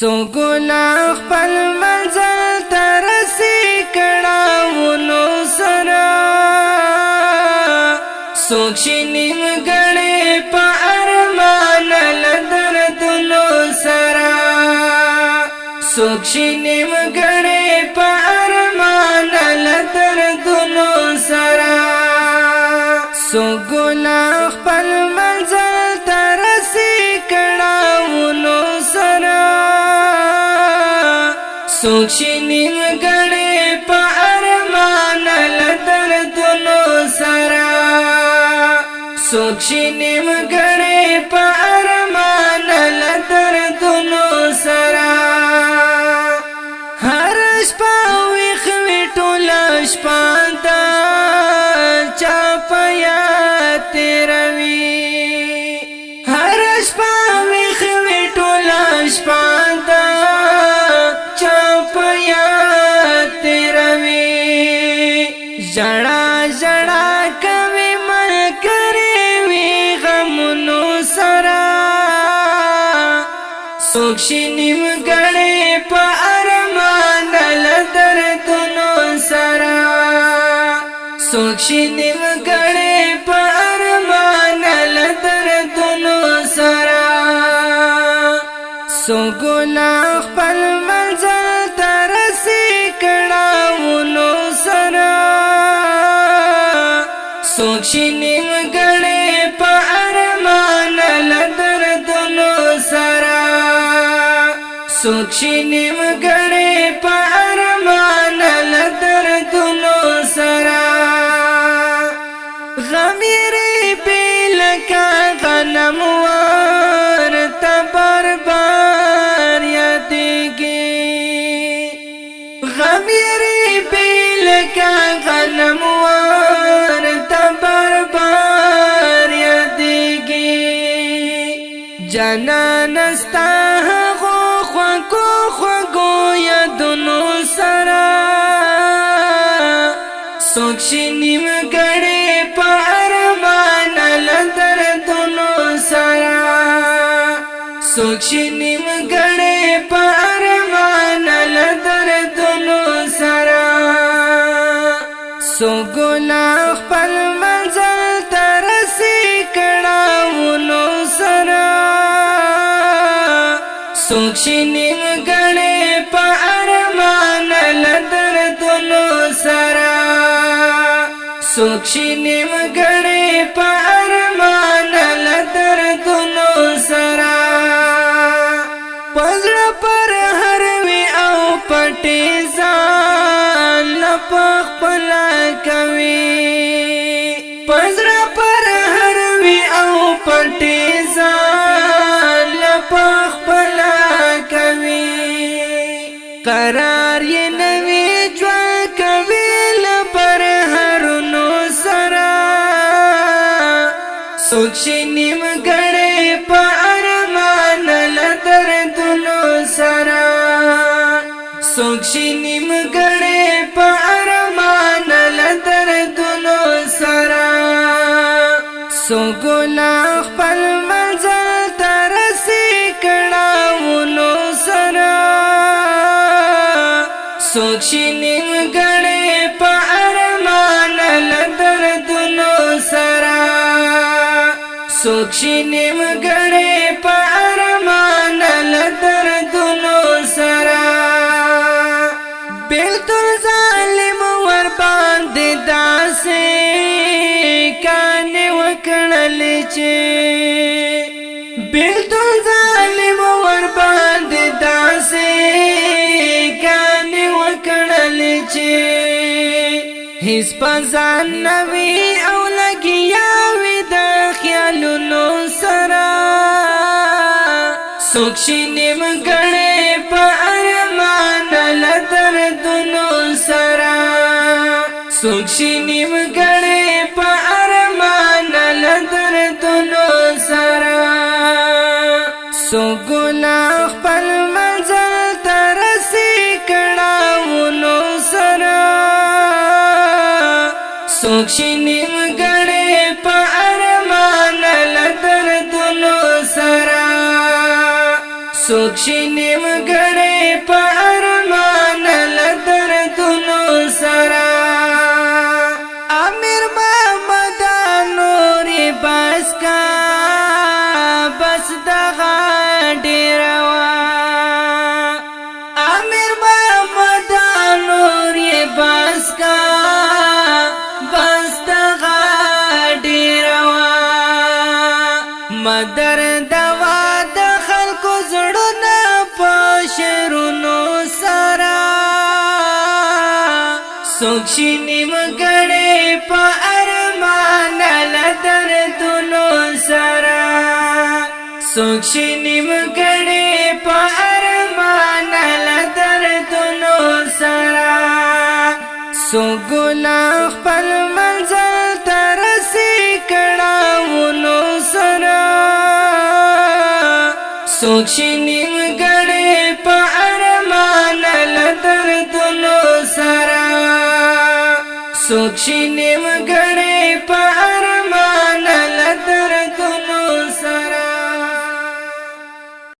سو ګنا خپل منزل ترسي کړهونو سره سوک شینیم غړې په ارمان لدردونو سره سوک شینیم غړې په ارمان لدردونو سره سو ګنا خپل منزل ترسي کړهونو سره سوک شینیم غړې په ارمان لدردونو سره سوک شینیم غړې په ارمان لدردونو سره هر شپه ویښ وي ټوله شپه دا چا په یاد تېروي هر شپه ویښ وي ټوله شپه دا چا په یاد تېروي ژړا ژړا کوي ملګري وي غمونو سره سوک شینیم غړې په ارمان لدردونو سره سوک شینیم غړې په ارمان لدردونو سره سو ګنا خپل منزل ترسي کړهونو سره سوک شینیم غړې په ارمان لدردونو سره سوک شینیم غړې په ارمان لدردونو سره غمیرې بیلکا غنم ورته بربار یادېږي غمیرې بیلکا غنم ورته بربار یادېږي جانان ستا هغو خوږو خوږو یادونو سره سوک شینیم غړې په ارمان لدردونو سره سوک شینیم غړې په ارمان لدردونو سره سو ګنا خپل منزل ترسي کړهونو سره سوک شینیم غړې په ارمان لدردونو سره سوک شینیم غړې په ارمان لدردونو سره پزړه پر هر وی او پټي ځان لپخپل کوي پزړه پر هر وی او پټي ځان لپخپل کوي قرار یې نوي ژوند کوي لپر هرونو سره سوک شینیم غړې په ارمان لدردونو سره سوک شینیم غړې په ارمان لدردونو سره سو ګنا خپل منزل ترسي کړهونو سره سوک شینیم غړې په ارمان لدردونو سره سوک شینیم غړې په ارمان لدردونو سره بیلتون ظالم ور باندې داسې کانې وکړلې چې بیلتون ظالم ور باندې داسې کانې وکړلې چې هیڅ په ځان نه وي او لګیا وي د خیالونو سره سوک شینیم غړې په ارمان لدردونو سره سوک شینیم غړې په ارمان لدردونو سره سو ګنا خپل منزل ترسي کړهونو سره سوک شینیم غړې په ارمان لدردونو سره سوک شینیم نیمګړې په ارمان لدردونو سرا امیر محمد نور بس کا بس دغه ډیر وا امیر محمد نور بس کا بس دغه ډیر وا مدر دوا د خلکو زړونه په شعرونو سرا څوک شي نیمګړې په ارمان لدردونو سرا څوک شي نیمګړې په ارمان لدردونو سرا څوک ګناه خپل منزل ته رسي کړهونو سرا څوک شي نیمګړې په ارمان لدردونو سرا څوک شي نیمګړې په